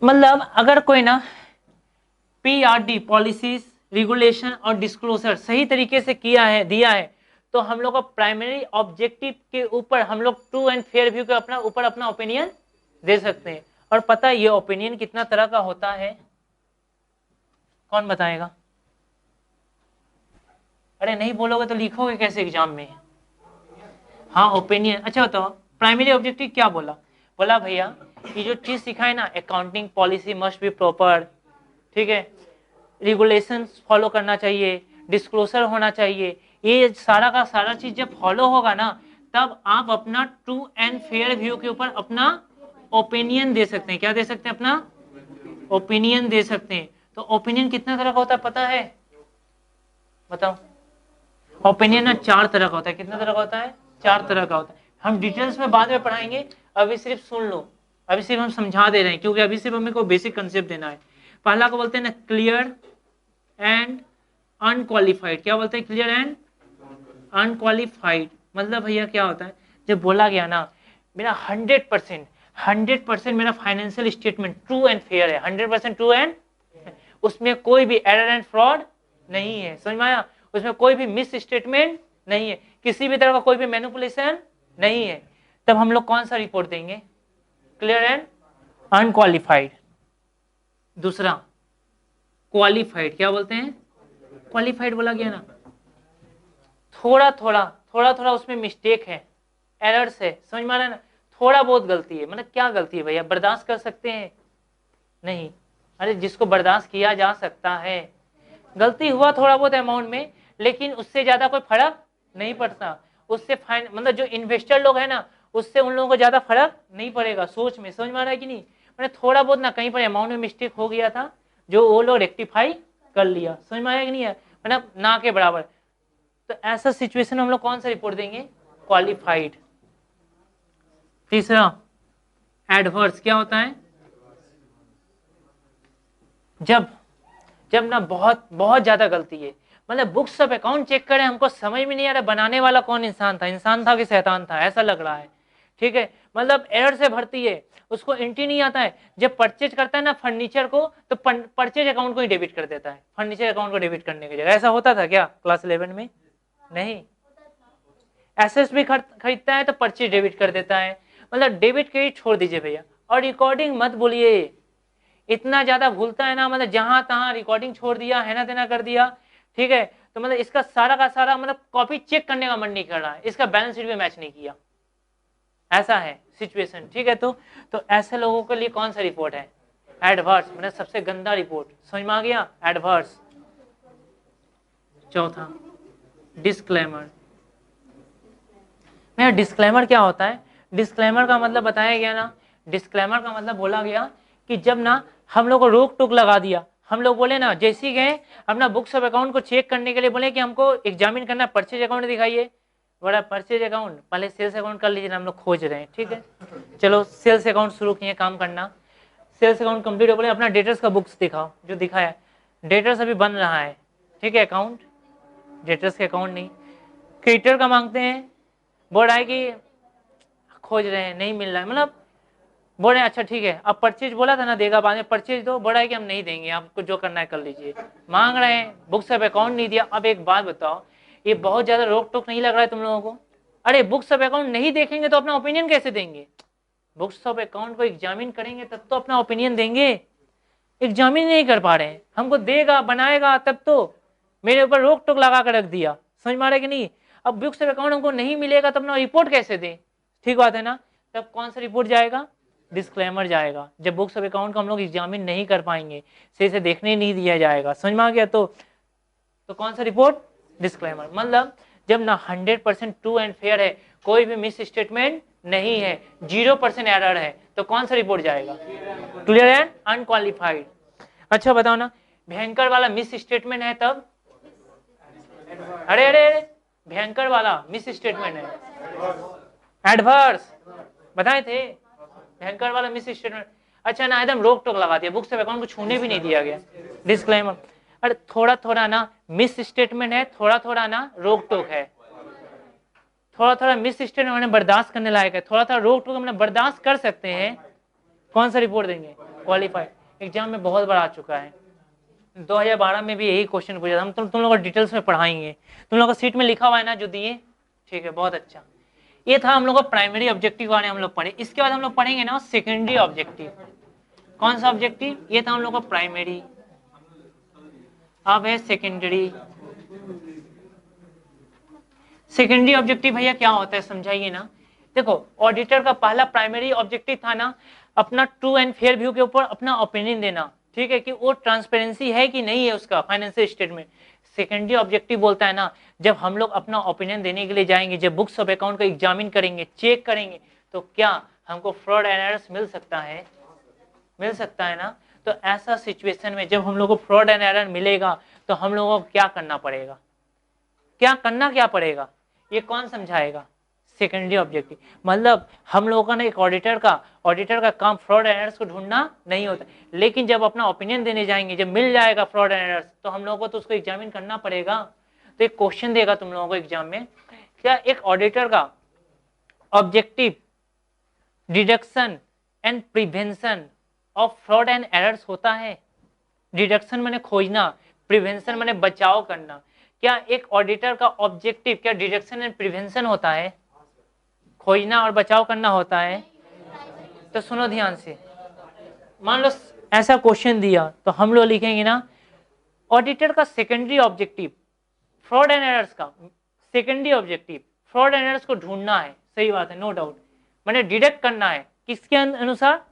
मतलब अगर कोई ना PRD पॉलिसीज रेगुलेशन और डिस्क्लोजर सही तरीके से दिया है तो हम लोग को प्राइमरी ऑब्जेक्टिव के ऊपर हम लोग ट्रू एंड फेयर व्यू के ऊपर अपना ओपिनियन दे सकते हैं। और पता है ये ओपिनियन कितना तरह का होता है, कौन बताएगा? अरे नहीं बोलोगे तो लिखोगे कैसे एग्जाम में? हाँ ओपिनियन। अच्छा बताओ प्राइमरी ऑब्जेक्टिव क्या बोला? बोला भैया ये जो चीज सिखाए ना, accounting policy must be proper, ठीक है, रेगुलेशंस फॉलो करना चाहिए, डिस्क्लोजर होना चाहिए, ये सारा का सारा चीज जब फॉलो होगा ना तब आप अपना ट्रू एंड फेयर व्यू के ऊपर अपना ओपिनियन दे सकते हैं। क्या दे सकते हैं? अपना ओपिनियन दे सकते हैं। तो ओपिनियन कितना तरह का होता है पता है? बताओ। ओपिनियन ना 4 तरह का होता है। कितना तरह का होता है? 4 तरह का होता है। हम डिटेल्स में बाद में पढ़ाएंगे, अभी सिर्फ सुन लो, अभी सिर्फ हम समझा दे रहे हैं क्योंकि अभी सिर्फ हमें को बेसिक कंसेप्ट देना है। पहला को बोलते हैं ना क्लियर एंड अनक्वालिफाइड। क्या बोलते हैं? Clear and unqualified. मतलब भैया क्या होता है, जब बोला गया ना मेरा 100% मेरा financial statement true and fair है, 100% ट्रू एंड उसमें कोई भी एरर एंड फ्रॉड नहीं है, समझ में आया? उसमें कोई भी मिस स्टेटमेंट नहीं है, किसी भी तरह का कोई भी मैनिपुलेशन नहीं है, तब हम लोग कौन सा रिपोर्ट देंगे? Clear and unqualified. दूसरा क्वालिफाइड। क्या बोलते हैं? क्वालिफाइड बोला गया ना थोड़ा थोड़ा उसमें मिस्टेक है, एरर्स है, समझ में आ रहा है ना? थोड़ा बहुत गलती है। मतलब क्या गलती है भैया? बर्दाश्त कर सकते हैं? नहीं। अरे जिसको बर्दाश्त किया जा सकता है, गलती हुआ थोड़ा बहुत अमाउंट में लेकिन उससे ज्यादा कोई फर्क नहीं पड़ता। उससे फाइन मतलब जो इन्वेस्टर लोग है ना उससे उन लोगों को ज्यादा फर्क नहीं पड़ेगा सोच में, समझ में आ रहा है कि नहीं? मैंने थोड़ा बहुत ना कहीं पर अमाउंट में मिस्टेक हो गया था जो वो लोग रेक्टिफाई कर लिया, समझ में आया कि नहीं है? मतलब ना के बराबर। तो ऐसा सिचुएशन हम लोग कौन सा रिपोर्ट देंगे? क्वालिफाइड। तीसरा एडवर्स। क्या होता है? जब जब ना बहुत बहुत ज्यादा गलती है, मतलब बुक्स ऑफ अकाउंट चेक करें हमको समझ में नहीं आ रहा बनाने वाला कौन इंसान था कि शैतान था, ऐसा लग रहा है, ठीक है? मतलब एरर से भरती है, उसको एंट्री नहीं आता है। जब परचेज करता है ना फर्नीचर को तो परचेज अकाउंट को ही डेबिट कर देता है, फर्नीचर अकाउंट को डेबिट करने की जगह। ऐसा होता था क्या क्लास 11 में? नहीं। एसेट्स भी खरीदता है तो परचेज डेबिट कर देता है। मतलब डेबिट क्रेडिट छोड़ दीजिए भैया। और रिकॉर्डिंग मत बोलिए, इतना ज्यादा भूलता है ना, मतलब जहां तहां रिकॉर्डिंग छोड़ दिया, है ना तेना कर दिया, ठीक है? तो मतलब इसका सारा का सारा मतलब कॉपी चेक करने का मन नहीं कर रहा है, इसका बैलेंस शीट भी मैच नहीं किया, ऐसा है सिचुएशन, ठीक है? तो ऐसे लोगों के लिए कौन सा रिपोर्ट है? एडवर्स, मतलब सबसे गंदा रिपोर्ट, समझ में आ गया? एडवर्स। चौथा डिस्क्लेमर। भैया डिस्क्लेमर क्या होता है? डिस्क्लेमर का मतलब बताया गया ना, डिस्क्लेमर का मतलब बोला गया कि जब ना हम लोग को रोक टोक लगा दिया, हम लोग बोले ना जैसे ही गए अपना बुक्स ऑफ अकाउंट को चेक करने के लिए बोले कि हमको एग्जामिन करना, परचेज अकाउंट दिखाइए, बड़ा परचेज अकाउंट, पहले सेल्स अकाउंट कर लीजिए ना, हम लोग खोज रहे हैं, ठीक है? चलो सेल्स अकाउंट शुरू किए काम करना, सेल्स अकाउंट कंप्लीट हो, बोले अपना डेटर्स का बुक्स दिखाओ, जो दिखाया डेटर्स अभी बन रहा है, ठीक है? अकाउंट डेटर्स के अकाउंट नहीं, क्रेडिटर का मांगते हैं, बोल रहा है कि खोज रहे हैं नहीं मिल रहा है, मतलब बोल रहे हैं अच्छा ठीक है, अब परचेज बोला था ना देगा बाद में, परचेज दो, बोला है कि हम नहीं देंगे, आपको जो करना है कर लीजिए, मांग रहे हैं, बुक्स ऑफ अकाउंट नहीं दिया। अब एक बात बताओ, ये बहुत ज्यादा रोक टोक नहीं लग रहा है तुम लोगों को? अरे बुक्स ऑफ अकाउंट नहीं देखेंगे तो अपना ओपिनियन कैसे देंगे? बुक्स ऑफ अकाउंट को एग्जामिन करेंगे तब तो अपना ओपिनियन देंगे, एग्जामिन नहीं कर पा रहे हैं, हमको देगा बनाएगा तब तो, मेरे ऊपर रोक टोक लगा कर रख दिया, समझ में आ रहा है कि नहीं? अब बुक्स ऑफ अकाउंट हमको नहीं मिलेगा तब ना रिपोर्ट कैसे दें? ठीक बात है ना? तब कौन सा रिपोर्ट जाएगा? डिस्क्लेमर जाएगा। जब बुक्स ऑफ अकाउंट को हम लोग एग्जामिन नहीं कर पाएंगे, सही से देखने नहीं दिया जाएगा, समझ में आ गया? तो कौन सा रिपोर्ट? डिस्क्लेमर। मतलब जब ना 100% ट्रू एंड फेयर है, कोई भी मिस स्टेटमेंट नहीं है, 0% एरर है, तो कौन सा रिपोर्ट जाएगा? Clear and unqualified. अच्छा बताओ ना, भयंकर वाला मिस स्टेटमेंट है तब? अरे अरे अरे भयंकर वाला मिस स्टेटमेंट है, एडवर्स बताए थे, भयंकर वाला मिस स्टेटमेंट। अच्छा ना एकदम रोक टोक लगा दिया, बुक्स ऑफ अकाउंट को छूने भी नहीं दिया गया, डिस्क्लेमर। अरे थोड़ा थोड़ा ना मिस स्टेटमेंट है, थोड़ा थोड़ा ना रोक टोक है, थोड़ा थोड़ा मिस स्टेटमेंट बर्दाश्त करने लायक है, थोड़ा थोड़ा रोक टोक हम बर्दाश्त कर सकते हैं, कौन सा रिपोर्ट देंगे? क्वालिफाइड एग्जाम में बहुत बार आ चुका है। 2012 में भी यही क्वेश्चन पूछा था। हम तुम लोगों को डिटेल्स में पढ़ाएंगे। तुम लोगों को सीट में लिखा हुआ है ना जो दिए, ठीक है, बहुत अच्छा। ये था हम लोग का प्राइमरी ऑब्जेक्टिव वाले हम लोग पढ़े। इसके बाद हम लोग पढ़ेंगे ना सेकेंडरी ऑब्जेक्टिव। कौन सा ऑब्जेक्टिव? ये था हम लोग का प्राइमरी, अब है सेकेंडरी। सेकेंडरी ऑब्जेक्टिव भैया क्या होता है समझाइए ना। देखो ऑडिटर का पहला प्राइमरी ऑब्जेक्टिव था ना अपना ट्रू एंड फेयर व्यू के ऊपर अपना ओपिनियन देना, ठीक है, कि वो ट्रांसपेरेंसी है कि नहीं है उसका फाइनेंशियल स्टेटमेंट। सेकेंडरी ऑब्जेक्टिव बोलता है ना जब हम लोग अपना ओपिनियन देने के लिए जाएंगे, जब बुक्स ऑफ अकाउंट को एग्जामिन करेंगे, चेक करेंगे, तो क्या हमको फ्रॉड एंड एरर्स मिल सकता है? मिल सकता है ना। तो ऐसा सिचुएशन में जब हम लोग को फ्रॉड एंड एरर मिलेगा तो हम लोगों को क्या करना पड़ेगा? क्या करना क्या पड़ेगा? ये कौन समझाएगा? सेकेंडरी ऑब्जेक्टिव मतलब हम लोगों का ना एक ऑडिटर का काम फ्रॉड एंड एरर्स को ढूंढना नहीं होता, लेकिन जब अपना ओपिनियन देने जाएंगे, जब मिल जाएगा फ्रॉड एंड एरर्स, तो हम लोगों को तो उसको एग्जामिन करना पड़ेगा। तो एक क्वेश्चन देगा तुम लोगों को एग्जाम में, क्या एक ऑडिटर का objective deduction and prevention of fraud and errors होता है? डिडक्शन माने खोजना, प्रिवेंशन माने बचाव करना। क्या एक ऑडिटर का ऑब्जेक्टिव क्या डिडक्शन एंड प्रिवेंशन होता है? खोजना और बचाव करना होता है? तो सुनो ध्यान से, मान लो ऐसा क्वेश्चन दिया तो हम लोग लिखेंगे ना ऑडिटर का secondary objective fraud and errors का, secondary objective fraud and errors को ढूंढना है, सही बात है, नो डाउट, मैंने डिडक्ट करना है किसके अनुसार?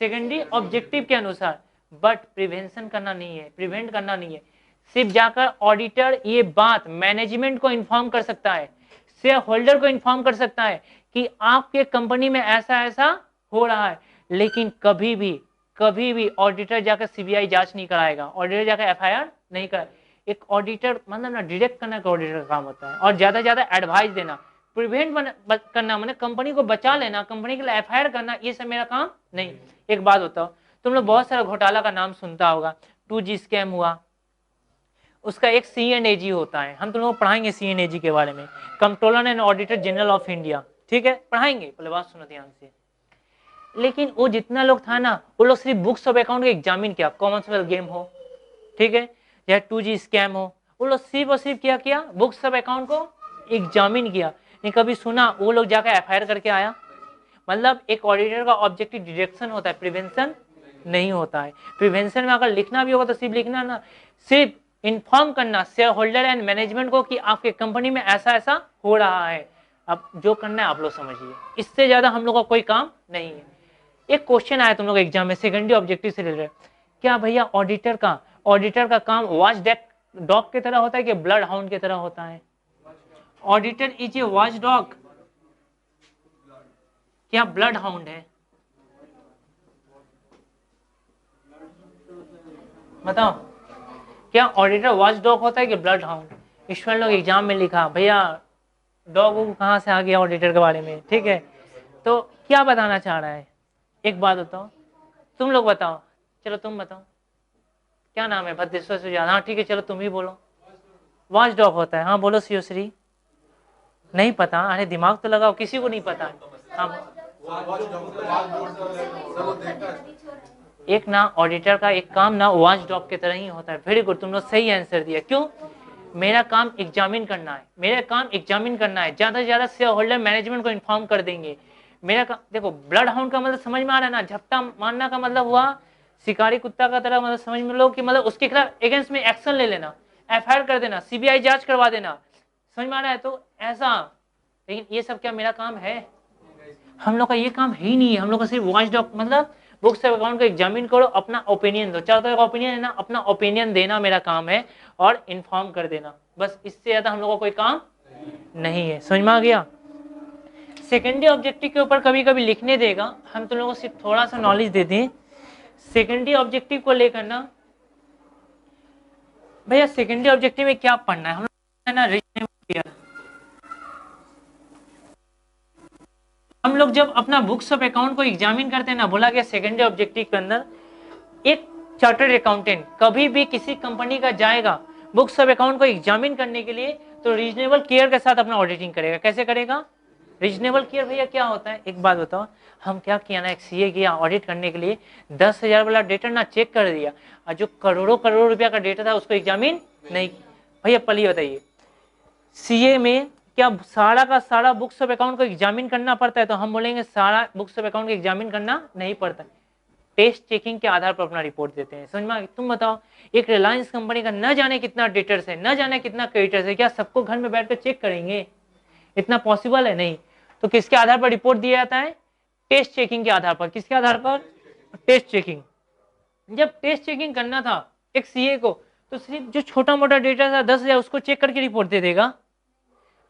सेकेंडरी ऑब्जेक्टिव के अनुसार, बट प्रिवेंशन करना नहीं है, प्रिवेंट करना नहीं है। सिर्फ जाकर ऑडिटर ये बात मैनेजमेंट को इन्फॉर्म कर सकता है, शेयर होल्डर को इन्फॉर्म कर सकता है कि आपके कंपनी में ऐसा ऐसा हो रहा है, लेकिन कभी भी ऑडिटर जाकर सीबीआई जांच नहीं कराएगा, ऑडिटर जाकर एफआईआर नहीं कराएगा। एक ऑडिटर मतलब ना डिटेक्ट करना का ऑडिटर का काम होता है, और ज्यादा ज्यादा एडवाइस देना, प्रिवेंट करना मतलब कंपनी को बचा लेना, कंपनी के लिए एफआईआर करना, ये सब मेरा काम नहीं। एक बात बताओ, तुम लोग बहुत सारा घोटाला का नाम सुनता होगा, 2G स्कैम हुआ, उसका एक CNAG होता है, हम तुम लोग पढ़ाएंगे CNAG के बारे में, controller and auditor general of India, ठीक है, पढ़ाएंगे, पहले बात सुनो ध्यान से। लेकिन वो जितना लोग था ना वो लोग सिर्फ बुक्स ऑफ अकाउंट को एग्जामिन किया, कॉमनवेल्थ गेम हो, ठीक है, या 2G स्कैम हो, वो लोग सिर्फ और सिर्फ क्या किया? बुक्स ऑफ अकाउंट को एग्जामिन किया। नहीं कभी सुना वो लोग जाकर एफआईआर करके आया? मतलब एक ऑडिटर का ऑब्जेक्टिव डिडक्शन होता है, प्रिवेंशन नहीं होता है। प्रिवेंशन में अगर लिखना भी होगा तो सिर्फ लिखना ना, सिर्फ इन्फॉर्म करना शेयर होल्डर एंड मैनेजमेंट को कि आपके कंपनी में ऐसा ऐसा हो रहा है। अब जो करना है आप लोग समझिए, इससे ज्यादा हम लोग का कोई काम नहीं है। एक क्वेश्चन आया तुम लोग एग्जाम में सेकेंडरी ऑब्जेक्टिव से रिलेटेड, क्या भैया ऑडिटर का काम वॉच डॉग की तरह होता है कि ब्लड हाउंड की तरह होता है? Auditor is a watch dog, क्या ब्लड हाउंड है? बताओ, क्या ऑडिटर वॉच डॉग होता है कि ब्लड हाउंड? ईश्वर लोग एग्जाम में लिखा भैया डॉग कहाँ से आ गया ऑडिटर के बारे में, ठीक है, तो क्या बताना चाह रहा है? एक बात बताओ, तुम लोग बताओ, चलो तुम बताओ, क्या नाम है? भद्रेश्वर सुजान, हाँ ठीक है, चलो तुम ही बोलो। वॉच डॉग होता है, हाँ बोलो शिवश्री। नहीं पता? अरे दिमाग तो लगाओ, किसी को नहीं पता। हाँ एक ना ऑडिटर का एक काम ना वॉच डॉग की तरह ही होता है। वेरी गुड, तुम लोग सही आंसर दिया। क्यों? मेरा काम एग्जामिन करना है, मेरा काम एग्जामिन करना है, ज्यादा से ज्यादा शेयर होल्डर मैनेजमेंट को इन्फॉर्म कर देंगे। मेरा काम देखो, ब्लड हाउंड का मतलब समझ में आ रहा है ना, झपटा मारना का मतलब हुआ शिकारी कुत्ता का तरह, मतलब समझ में लो कि मतलब उसके खिलाफ अगेंस्ट में एक्शन ले लेना, एफआईआर कर देना, सीबीआई जांच करवा देना, समझ में आ रहा है? तो ऐसा, लेकिन ये सब क्या मेरा काम है? हम लोग का ये काम है ही नहीं है। हम लोग का सिर्फ वॉच डॉग मतलब बुक्स ऑफ अकाउंट को एग्जामिन करो, अपना ओपिनियन दो, चार तरह का ओपिनियन है ना, अपना ओपिनियन देना मेरा काम है, और इन्फॉर्म कर देना, बस। इससे ज्यादा हम लोग का कोई काम नहीं है। समझ में आ गया? सेकेंडरी ऑब्जेक्टिव के ऊपर कभी कभी लिखने देगा, हम तुम लोगों को सिर्फ थोड़ा सा नॉलेज दे दें सेकेंडरी ऑब्जेक्टिव को लेकर ना। भैया सेकेंडरी ऑब्जेक्टिव में क्या पढ़ना है हम लोग? है ना रीजनेबल क्लियर। हम लोग जब अपना बुक्स ऑफ अकाउंट को एग्जामिन करते हैं ना, बोला गया सेकेंडरी ऑब्जेक्टिव के अंदर एक चार्टर्ड अकाउंटेंट कभी भी किसी कंपनी का जाएगा बुक्स ऑफ अकाउंट को एग्जामिन करने के लिए, तो रीजनेबल केयर के साथ अपना ऑडिटिंग करेगा। कैसे करेगा? रीजनेबल केयर भैया क्या होता है, एक बात बताओ, हम क्या किया ना, एक सीए किया ऑडिट करने के लिए, 10,000 वाला डेटा ना चेक कर दिया, और जो करोड़ों करोड़ रुपया का डेटा था उसको एग्जामिन नहीं। भैया पली बताइए, सीए में क्या सारा का सारा बुक्स ऑफ अकाउंट को एग्जामिन करना पड़ता है? तो हम बोलेंगे सारा बुक्स ऑफ अकाउंट को एग्जामिन करना नहीं पड़ता, टेस्ट चेकिंग के आधार पर अपना रिपोर्ट देते हैं। समझ में आ गया? तुम बताओ, एक रिलायंस कंपनी का न जाने कितना डेटर्स है, न जाने कितना क्रेडिटर्स है, क्या सबको घर में बैठकर चेक करेंगे? इतना पॉसिबल है नहीं। तो किसके आधार पर रिपोर्ट दिया जाता है? टेस्ट चेकिंग के आधार पर। किसके आधार पर? Test checking. जब टेस्ट चेकिंग करना था एक सीए को, तो सिर्फ जो छोटा मोटा डेटा था 10,000 उसको चेक करके रिपोर्ट दे देगा?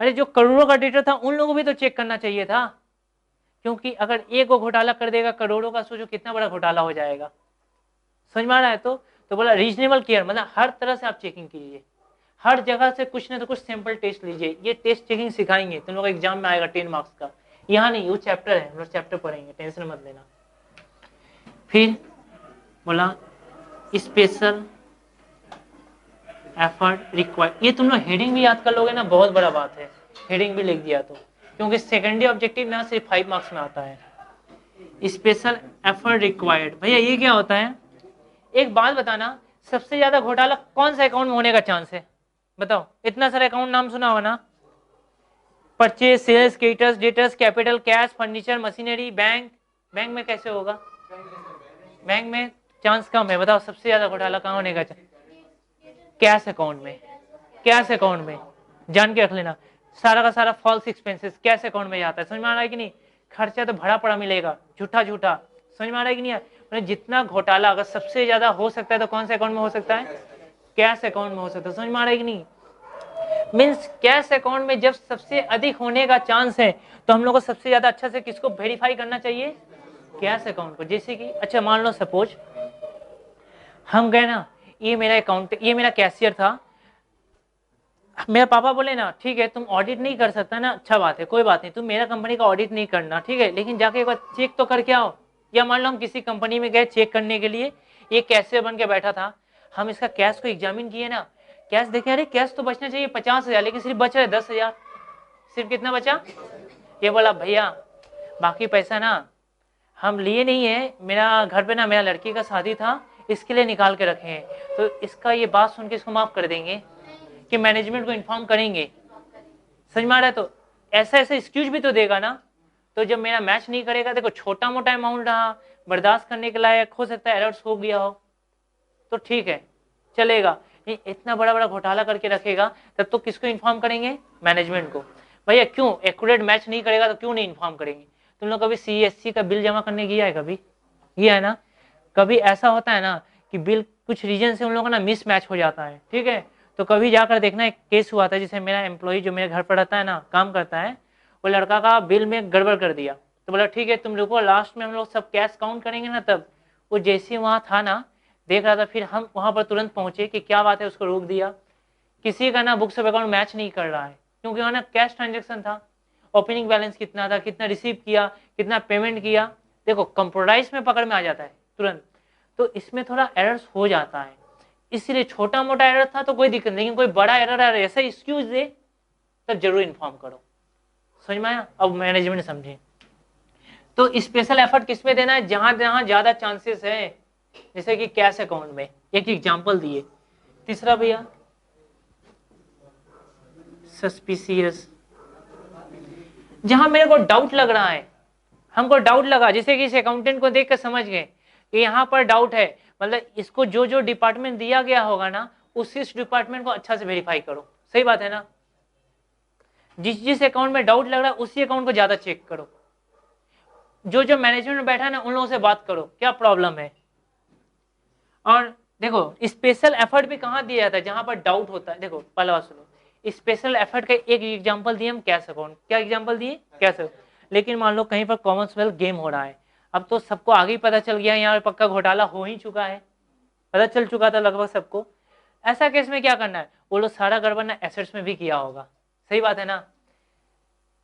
अरे जो करोड़ों का डेटा था उन लोगों को भी तो चेक करना चाहिए था, क्योंकि अगर एक को घोटाला कर देगा करोड़ों का, सोचो कितना बड़ा घोटाला हो जाएगा। समझ में आ रहा है? तो बोला रीजनेबल केयर मतलब हर तरह से आप चेकिंग कीजिए, हर जगह से कुछ ना तो कुछ सैंपल टेस्ट लीजिए। ये टेस्ट चेकिंग सिखाएंगे तुम लोग, एग्जाम में आएगा 10 मार्क्स का। यहाँ नहीं, वो चैप्टर है, हम लोग चैप्टर पढ़ेंगे, टेंशन मत लेना। फिर बोला स्पेशल एफर्ट रिक्वायर्ड। ये तुम लोग हेडिंग भी याद कर लोगे ना, बहुत बड़ा बात है, हेडिंग भी लिख दिया तो, क्योंकि सेकेंडरी ऑब्जेक्टिव ना सिर्फ 5 मार्क्स में आता है। स्पेशल एफर्ट रिक्वायर्ड, भैया ये क्या होता है? एक बात बताना, सबसे ज्यादा घोटाला कौन सा अकाउंट में होने का चांस है? बताओ, इतना सारा अकाउंट नाम सुना होगा ना, purchase, sales, creditors, debtors, capital, cash, furniture, machinery, bank. Bank में कैसे होगा? बैंक में चांस कम है। बताओ सबसे ज्यादा घोटाला कहाँ होने का चांस? कैश अकाउंट में। कैश अकाउंट में जान के रख लेना, सारा का सारा फॉल्स एक्सपेंसेस कैश अकाउंट में जाता है। समझ में आ रहा है कि नहीं? खर्चा तो भरा पड़ा मिलेगा, झूठा झूठा। समझ में आ रहा है कि नहीं? जितना घोटाला अगर सबसे ज्यादा हो सकता है तो कौन से अकाउंट में हो सकता है? कैश अकाउंट में हो सकता है। समझ में आ रहा है कि नहीं? मीन्स कैश अकाउंट में जब सबसे अधिक होने का चांस है, तो हम लोग को सबसे ज्यादा अच्छा से किसको वेरीफाई करना चाहिए? कैश अकाउंट को। जैसे कि अच्छा मान लो सपोज हम गए ना, ये मेरा अकाउंट, ये मेरा कैशियर था, मेरा पापा बोले ना ठीक है तुम ऑडिट नहीं कर सकता ना, अच्छा बात है, कोई बात नहीं, तुम मेरा कंपनी का ऑडिट नहीं करना, ठीक है, लेकिन जाके एक बार चेक तो करके आओ। या मान लो हम किसी कंपनी में गए चेक करने के लिए, ये कैशियर बन के बैठा था, हम इसका कैश को एग्जामिन किए ना, कैश देखे, अरे कैश तो बचना चाहिए 50,000, लेकिन सिर्फ बच रहा है 10,000। सिर्फ कितना बचा? ये बोला भैया बाकी पैसा ना हम लिए नहीं है, मेरा घर पे ना मेरा लड़की का शादी था, इसके लिए निकाल के रखे हैं, तो इसका ये बात सुन के इसको माफ कर देंगे कि मैनेजमेंट को इन्फॉर्म करेंगे। समझ में आ रहा है? तो ऐसा ऐसा एक्सक्यूज भी तो देगा ना। तो जब मेरा मैच नहीं करेगा, देखो छोटा मोटा अमाउंट रहा, बर्दाश्त करने के लायक, हो सकता है एरर्स हो गया हो, तो ठीक है चलेगा। इतना बड़ा बड़ा घोटाला करके रखेगा, तब तो किसको इन्फॉर्म करेंगे? मैनेजमेंट को। भैया क्यों? एक्यूरेट मैच नहीं करेगा तो क्यों नहीं इन्फॉर्म करेंगे? तुम लोग कभी सीएससी का बिल जमा करने गया है? कभी गया है ना? कभी ऐसा होता है ना कि बिल कुछ रीजन से उन लोगों का ना मिस मैच हो जाता है, ठीक है, तो कभी जाकर देखना, एक केस हुआ था जिसे मेरा एम्प्लॉय जो मेरे घर पर रहता है ना, काम करता है, वो लड़का का बिल में गड़बड़ कर दिया, तो बोला ठीक है तुम रुको, लास्ट में हम लोग सब कैश काउंट करेंगे ना तब। वो जैसे वहाँ था ना, देख रहा था, फिर हम वहाँ पर तुरंत पहुंचे कि क्या बात है, उसको रोक दिया। किसी का ना बुक्स ऑफ अकाउंट मैच नहीं कर रहा है, क्योंकि वहाँ ना कैश ट्रांजेक्शन था, ओपनिंग बैलेंस कितना था, कितना रिसीव किया, कितना पेमेंट किया, देखो कंप्रोमाइज में पकड़ में आ जाता है तुरंत। तो इसमें थोड़ा एरर्स हो जाता है, इसलिए छोटा मोटा एरर था तो कोई दिक्कत नहीं, लेकिन कोई बड़ा एरर है, ऐसा एक्सक्यूज दे तब जरूर इन्फॉर्म करो। समझ में आया? अब मैनेजमेंट समझे। तो स्पेशल एफर्ट किस में देना है? जहां जहां ज्यादा चांसेस है, जैसे कि कैश अकाउंट में, एक एग्जांपल दिए। तीसरा भैया सस्पिशियस, जहां मेरे को डाउट लग रहा है, हमको डाउट लगा, जैसे कि इस अकाउंटेंट को देख कर समझ गए कि यहाँ पर डाउट है, मतलब इसको जो जो डिपार्टमेंट दिया गया होगा ना, उसी डिपार्टमेंट को अच्छा से वेरीफाई करो। सही बात है ना? जिस जिस अकाउंट में डाउट लग रहा है उसी अकाउंट को ज्यादा चेक करो, जो जो मैनेजमेंट में बैठा है ना उन लोगों से बात करो क्या प्रॉब्लम है। और देखो स्पेशल एफर्ट भी कहाँ दिया जाता है? जहां पर डाउट होता है। देखो पहला बात सुनो, स्पेशल एफर्ट का एक एग्जांपल दिए हम, कैश अकाउंट। क्या एग्जांपल दिए? Cash account. लेकिन मान लो कहीं पर कॉमनवेल्थ गेम हो रहा है, अब तो सबको आगे ही पता चल गया, यहाँ पक्का घोटाला हो ही चुका है, पता चल चुका था लगभग सबको। ऐसा केस में क्या करना है? वो लोग सारा गड़बड़ ना एसेट्स में भी किया होगा, सही बात है ना,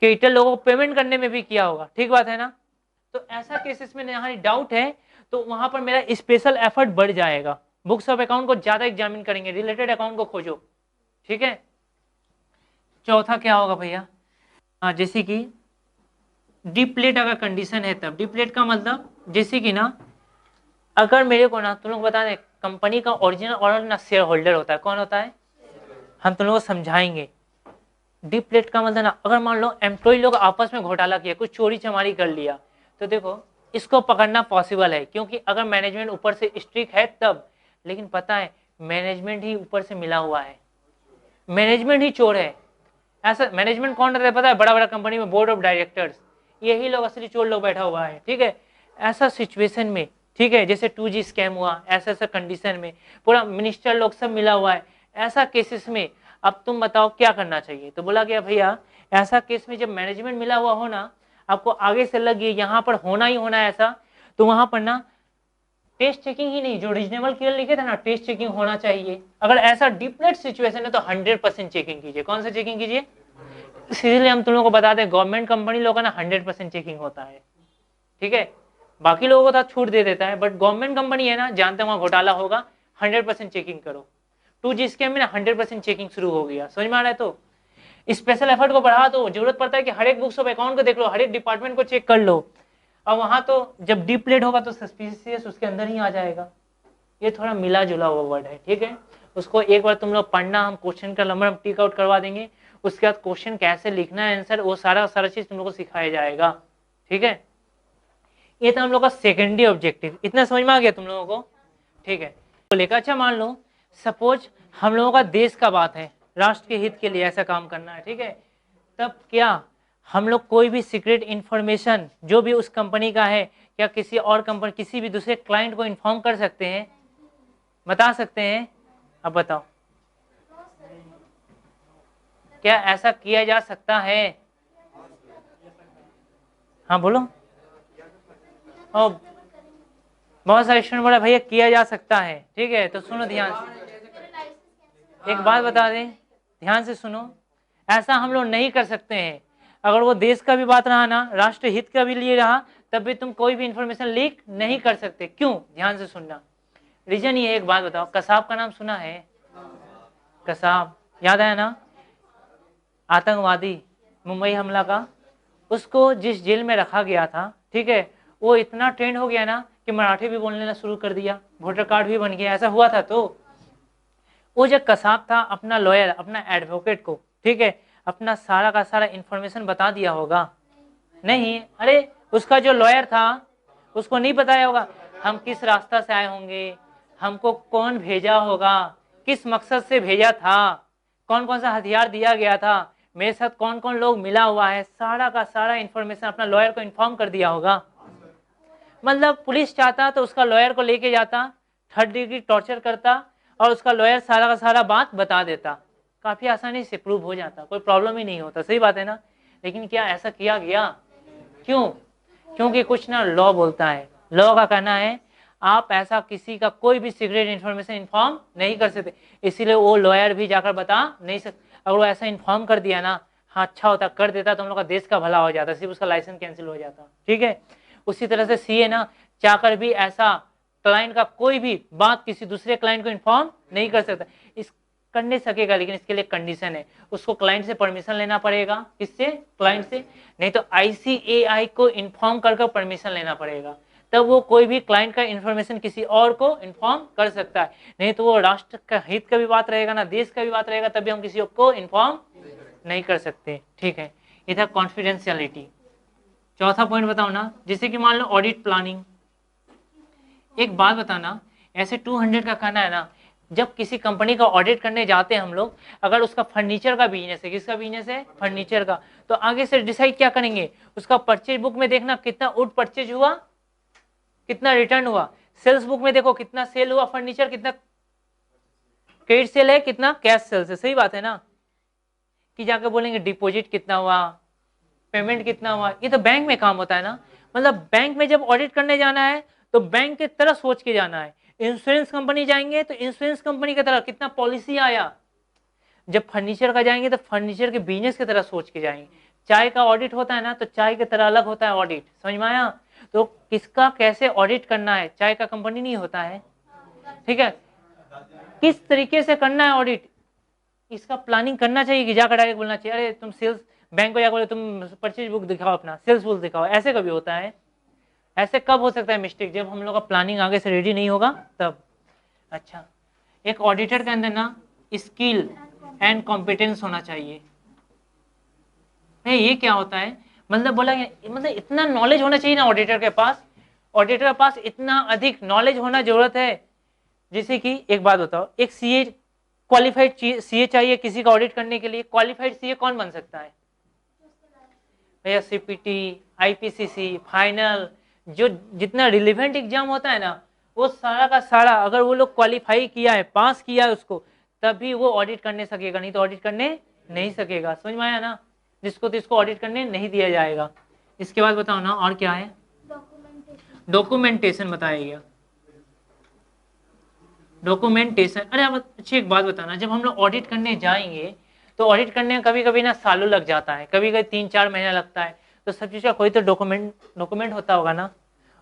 क्रेडिटर लोगों को पेमेंट करने में भी किया होगा, ठीक बात है ना। तो ऐसा केसेस में यहाँ डाउट है, तो वहां पर मेरा स्पेशल एफर्ट बढ़ जाएगा, बुक्स ऑफ अकाउंट को ज्यादा एग्जामिन करेंगे, रिलेटेड अकाउंट को खोजो, ठीक है। चौथा क्या होगा भैया? हाँ, जैसे कि डिप्लेट अगर कंडीशन है तब। डिप्लेट का मतलब जैसे कि ना, अगर मेरे को ना, तुम लोग बता दें, कंपनी का ओरिजिनल ओनर ना शेयर होल्डर होता है। कौन होता है? हम तुम लोग को समझाएंगे। डिप्लेट का मतलब ना, अगर मान लो एम्प्लॉय लोग आपस में घोटाला किया, कुछ चोरी चमारी कर लिया, तो देखो इसको पकड़ना पॉसिबल है, क्योंकि अगर मैनेजमेंट ऊपर से स्ट्रिक्ट है तब। लेकिन पता है मैनेजमेंट ही ऊपर से मिला हुआ है, मैनेजमेंट ही चोर है। ऐसा मैनेजमेंट कौन रहता है पता है? बड़ा बड़ा कंपनी में बोर्ड ऑफ डायरेक्टर्स, यही लोग असली चोर लोग बैठा हुआ है। ठीक है, ऐसा सिचुएशन में, ठीक है, जैसे 2G स्कैम हुआ, ऐसा ऐसा कंडीशन में पूरा मिनिस्टर लोग सब मिला हुआ है, ऐसा केसेस में अब तुम बताओ क्या करना चाहिए? तो बोला गया भैया ऐसा केस में जब मैनेजमेंट मिला हुआ हो ना, आपको आगे से लगे यहाँ पर होना ही होना है ऐसा, तो वहां पर ना टेस्ट चेकिंग ही नहीं, जो रीजनेबल क्लियर लिखे थे ना, टेस्ट चेकिंग होना चाहिए। अगर ऐसा डीपनेट सिचुएशन है तो 100% चेकिंग कीजिए। कौन सा चेकिंग कीजिए? इसीलिए हम तुम लोगों को बता दें, गवर्नमेंट कंपनी लोगों का ना 100% चेकिंग होता है। ठीक है, बाकी लोगों को तो छूट दे देता है, बट गवर्नमेंट कंपनी है ना, जानते वहां घोटाला होगा, 100% चेकिंग करो। 2G स्कैम में ना 100% चेकिंग शुरू हो गया। समझ में आ रहा है? तो स्पेशल एफर्ट को बढ़ा दो, जरूरत पड़ता है कि हर एक बुक्स ऑफ अकाउंट को देख लो, हर एक डिपार्टमेंट को चेक कर लो। और वहां तो जब डीप प्लेट होगा तो सस्पिशियस उसके अंदर ही आ जाएगा। ये थोड़ा मिला जुला हुआ वर्ड है। ठीक है, उसको एक बार तुम लोग पढ़ना, हम क्वेश्चन का नंबर हम टिक आउट करवा देंगे, उसके बाद क्वेश्चन कैसे लिखना है, आंसर, वो सारा सारा चीज तुम लोग को सिखाया जाएगा। ठीक है, ये था हम लोग का सेकेंडरी ऑब्जेक्टिव। इतना समझ में आ गया तुम लोगों को? ठीक है, तो लेकर अच्छा मान लो सपोज हम लोगों का देश का बात है, राष्ट्र के हित के लिए ऐसा काम करना है। ठीक है, तब क्या हम लोग कोई भी सीक्रेट इंफॉर्मेशन जो भी उस कंपनी का है, क्या किसी और कंपनी, किसी भी दूसरे क्लाइंट को इन्फॉर्म कर सकते हैं? बता सकते हैं? अब बताओ, क्या ऐसा किया जा सकता है? हाँ बोलो। और बहुत सारे स्टूडेंट बोला भैया किया जा सकता है। ठीक है, तो सुनो ध्यान से, एक बात बता दें, ध्यान से सुनो। ऐसा हम लोग नहीं कर सकते हैं। अगर वो देश का भी बात रहा ना, राष्ट्र हित का भी लिए रहा, तब भी तुम कोई भी इंफॉर्मेशन लीक नहीं कर सकते। क्यों? ध्यान से सुनना। रीजन ये, एक बात बताओ, कसाब का नाम सुना है? कसाब याद आया ना? आतंकवादी, मुंबई हमला का, उसको जिस जेल में रखा गया था, ठीक है, वो इतना ट्रेंड हो गया ना कि मराठी भी बोलने शुरू कर दिया, वोटर कार्ड भी बन गया। ऐसा हुआ था। तो वो जो कसाब था, अपना लॉयर, अपना एडवोकेट को, ठीक है, अपना सारा का सारा इंफॉर्मेशन बता दिया होगा? नहीं। अरे उसका जो लॉयर था उसको नहीं बताया होगा हम किस रास्ता से आए होंगे, हमको कौन भेजा होगा, किस मकसद से भेजा था, कौन कौन सा हथियार दिया गया था, मेरे साथ कौन कौन लोग मिला हुआ है, सारा का सारा इंफॉर्मेशन अपना लॉयर को इन्फॉर्म कर दिया होगा। मतलब पुलिस चाहता तो उसका लॉयर को लेके जाता, 3rd डिग्री टॉर्चर करता, और उसका लॉयर सारा का सारा बात बता देता, काफी आसानी से प्रूव हो जाता, कोई प्रॉब्लम ही नहीं होता। सही बात है ना? लेकिन क्या ऐसा किया गया? क्यों? क्योंकि कुछ ना लॉ बोलता है, लॉ का कहना है आप ऐसा किसी का कोई भी सीक्रेट इन्फॉर्मेशन इन्फॉर्म नहीं कर सकते। इसीलिए वो लॉयर भी जाकर बता नहीं सकते। अगर वो ऐसा इन्फॉर्म कर दिया ना, हाँ अच्छा होता, कर देता तो हम लोग का देश का भला हो जाता, सिर्फ उसका लाइसेंस कैंसिल हो जाता। ठीक है, उसी तरह से सीए ना चाहकर भी ऐसा क्लाइंट का कोई भी बात किसी दूसरे क्लाइंट को इन्फॉर्म नहीं कर सकता। इस करने सकेगा, लेकिन इसके लिए कंडीशन है, उसको क्लाइंट से परमिशन लेना पड़ेगा। किससे? क्लाइंट से। नहीं तो आईसीएआई को इन्फॉर्म कर परमिशन लेना पड़ेगा, तब वो कोई भी क्लाइंट का इंफॉर्मेशन किसी और को इन्फॉर्म कर सकता है। नहीं तो वो राष्ट्र का हित का भी बात रहेगा ना, देश का भी बात रहेगा, तब भी हम किसी को इन्फॉर्म नहीं कर सकते। ठीक है, ये था कॉन्फिडेंशियलिटी। चौथा पॉइंट बताओ ना, जैसे कि मान लो ऑडिट प्लानिंग। एक बात बताना, ऐसे 200 का कहना है ना, जब किसी कंपनी का ऑडिट करने जाते हैं हम लोग, अगर उसका फर्नीचर का बिजनेस है, किसका बिजनेस है? फर्नीचर का, तो आगे से डिसाइड क्या करेंगे, उसका परचेज बुक में देखना कितना वुड परचेज हुआ, कितना रिटर्न हुआ। सेल्स बुक में देखो कितना सेल हुआ फर्नीचर, कितना क्रेडिट सेल है, कितना कैश सेल्स है। सही बात है ना? कि जाकर बोलेंगे डिपॉजिट कितना हुआ, पेमेंट कितना हुआ। ये तो बैंक में काम होता है ना। मतलब बैंक में जब ऑडिट करने जाना है तो बैंक की तरह सोच के जाना है। इंश्योरेंस कंपनी जाएंगे तो इंश्योरेंस कंपनी की तरह कितना पॉलिसी आया। जब फर्नीचर का जाएंगे तो फर्नीचर के बिजनेस की तरह सोच के जाएंगे। चाय का ऑडिट होता है ना, तो चाय की तरह अलग होता है ऑडिट। समझ में आया? तो किसका कैसे ऑडिट करना है, चाय का कंपनी नहीं होता है। ठीक है, किस तरीके से करना है ऑडिट, इसका प्लानिंग करना चाहिए कि जाकर डायरेक्ट बोलना चाहिए अरे तुम सेल्स बैंक को जाकर बोले तुम परचेज बुक दिखाओ, अपना सेल्स बुक दिखाओ, ऐसे कभी होता है? ऐसे कब हो सकता है मिस्टेक? जब हम लोग का प्लानिंग आगे से रेडी नहीं होगा तब। अच्छा, एक ऑडिटर के अंदर ना स्किल एंड कॉम्पिटेंस होना चाहिए। नहीं, ये क्या होता है? मतलब बोला, मतलब इतना नॉलेज होना चाहिए ना ऑडिटर के पास, ऑडिटर के पास इतना अधिक नॉलेज होना जरूरत है। जैसे कि एक बात बताओ, एक सीए क्वालिफाइड सीए चाहिए किसी का ऑडिट करने के लिए, क्वालिफाइड सीए कौन बन सकता है भैया? सीपीटी, आईपीसीसी, फाइनल, जो जितना रिलेवेंट एग्जाम होता है ना, वो सारा का सारा अगर वो लोग क्वालिफाई किया है, पास किया है उसको, तभी वो ऑडिट करने सकेगा, नहीं तो ऑडिट करने नहीं सकेगा। समझ में आया ना? जिसको तो इसको ऑडिट करने नहीं दिया जाएगा। इसके बाद बताओ ना और क्या है? डॉक्यूमेंटेशन बताया गया। डॉक्यूमेंटेशन, अरे आप अच्छी एक बात बताना, जब हम लोग ऑडिट करने जाएंगे तो ऑडिट करने में कभी कभी ना सालों लग जाता है, कभी कभी 3-4 महीना लगता है, तो सब चीज का कोई तो डॉक्यूमेंट होता होगा ना,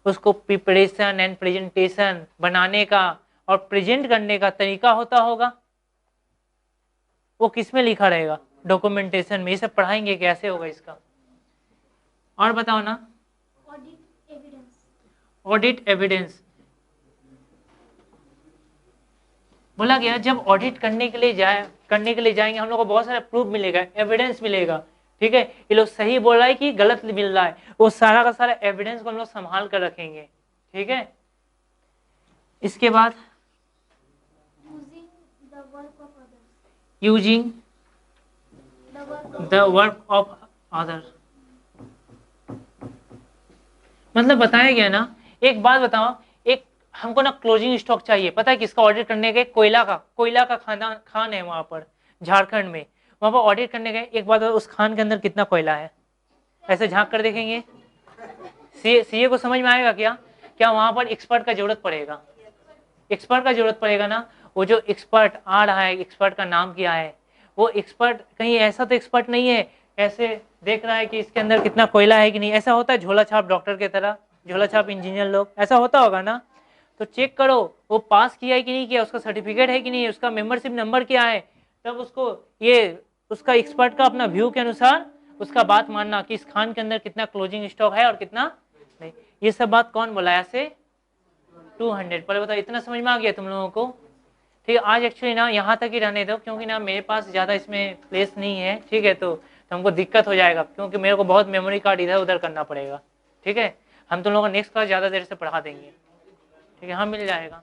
उसको प्रिपरेशन एंड प्रेजेंटेशन बनाने का और प्रेजेंट करने का तरीका होता होगा, वो किस में लिखा रहेगा? डॉक्यूमेंटेशन में। ये सब पढ़ाएंगे कैसे होगा इसका? और बताओ ना। ऑडिट एविडेंस बोला गया, जब ऑडिट करने के लिए जाएंगे हम लोग को बहुत सारा प्रूफ मिलेगा, एविडेंस मिलेगा। ठीक है, ये लोग सही बोल रहा है कि गलत मिल रहा है, वो सारा का सारा एविडेंस को हम लोग संभाल कर रखेंगे। ठीक है, इसके बाद using the work of other, मतलब बताया गया ना। एक बात बताओ, एक हमको ना क्लोजिंग स्टॉक चाहिए, पता है किसका ऑडिट करने गए? कोयला का खान है वहां पर झारखंड में, वहां पर ऑडिट करने गए। एक बात, उस खान के अंदर कितना कोयला है? ऐसे झांक कर देखेंगे। सीए को समझ में आएगा क्या? क्या वहां पर एक्सपर्ट का जरूरत पड़ेगा? एक्सपर्ट का जरूरत पड़ेगा ना। वो जो एक्सपर्ट आ रहा है, एक्सपर्ट का नाम क्या है? वो एक्सपर्ट कहीं ऐसा तो एक्सपर्ट नहीं है ऐसे देख रहा है कि इसके अंदर कितना कोयला है कि नहीं। ऐसा होता है झोला छाप डॉक्टर की तरह, झोला छाप इंजीनियर लोग, ऐसा होता होगा ना। तो चेक करो वो पास किया है कि नहीं किया, उसका सर्टिफिकेट है कि नहीं, उसका मेंबरशिप नंबर क्या है, तब उसको ये उसका एक्सपर्ट का अपना व्यू के अनुसार उसका बात मानना कि इस खान के अंदर कितना क्लोजिंग स्टॉक है और कितना नहीं। ये सब बात कौन बोला ऐसे? 200। पहले बताओ, इतना समझ में आ गया तुम लोगों को? ठीक है, आज एक्चुअली ना यहाँ तक ही रहने दो, क्योंकि ना मेरे पास ज़्यादा इसमें प्लेस नहीं है। ठीक है, तो हमको दिक्कत हो जाएगा, क्योंकि मेरे को बहुत मेमोरी कार्ड इधर उधर करना पड़ेगा। ठीक है, हम तुम लोगों को नेक्स्ट क्लास ज़्यादा देर से पढ़ा देंगे। ठीक है, हाँ मिल जाएगा।